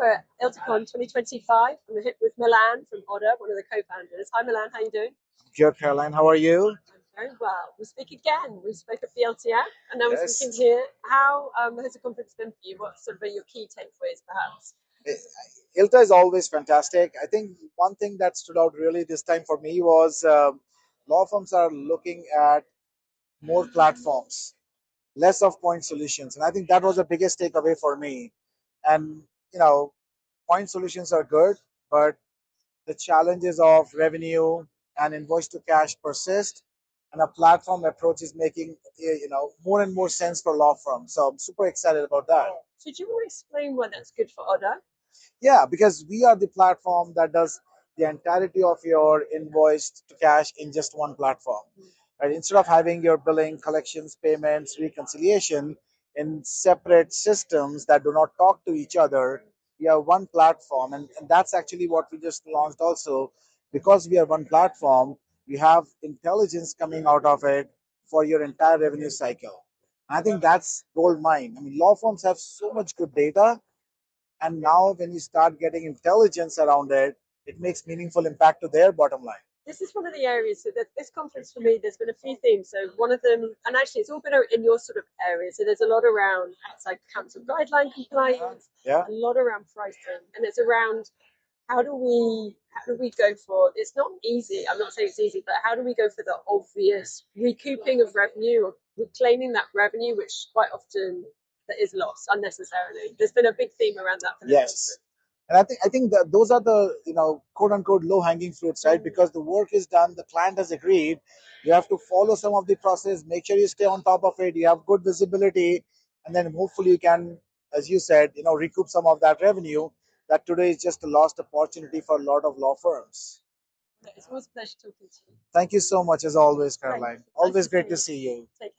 we're at ILTACON 2025. I'm here with Milan from Oddr, one of the co-founders. Hi Milan, how you doing? Good, Caroline. How are you? I'm very well. We speak again. We spoke at the LTF, and now we're Yes. speaking here. How has the conference been for you? What sort of are your key takeaways, perhaps? ILTA is always fantastic. I think one thing that stood out really this time for me was law firms are looking at more platforms, less of point solutions. And I think that was the biggest takeaway for me. And, you know, point solutions are good, but the challenges of revenue and invoice to cash persist. And a platform approach is making, more and more sense for law firms. So I'm super excited about that. So do you want to explain why that's good for Oddr? Yeah, because we are the platform that does the entirety of your invoice to cash in just one platform. Right? Instead of having your billing, collections, payments, reconciliation in separate systems that do not talk to each other, we have one platform. And that's actually what we just launched also. Because we are one platform, we have intelligence coming out of it for your entire revenue cycle. I think that's gold mine. I mean, law firms have so much good data, and now when you start getting intelligence around it, it makes meaningful impact to their bottom line. This is one of the areas, so that this conference for me, there's been a few themes. So one of them, and actually it's all been in your sort of area. So there's a lot around outside council guideline compliance, Yeah. a lot around pricing, and it's around how do we go for, it's not easy, I'm not saying it's easy, but how do we go for the obvious recouping of revenue or reclaiming that revenue, which quite often that is lost unnecessarily. There's been a big theme around that for the Yes. And I think that those are the quote unquote low hanging fruits, right? Because the work is done, the client has agreed. You have to follow some of the process, make sure you stay on top of it, you have good visibility, and then hopefully you can, as you said, recoup some of that revenue that today is just a lost opportunity for a lot of law firms. It's always a pleasure talking to you. Thank you so much as always, Caroline. Nice Always to great see to you. see you. Take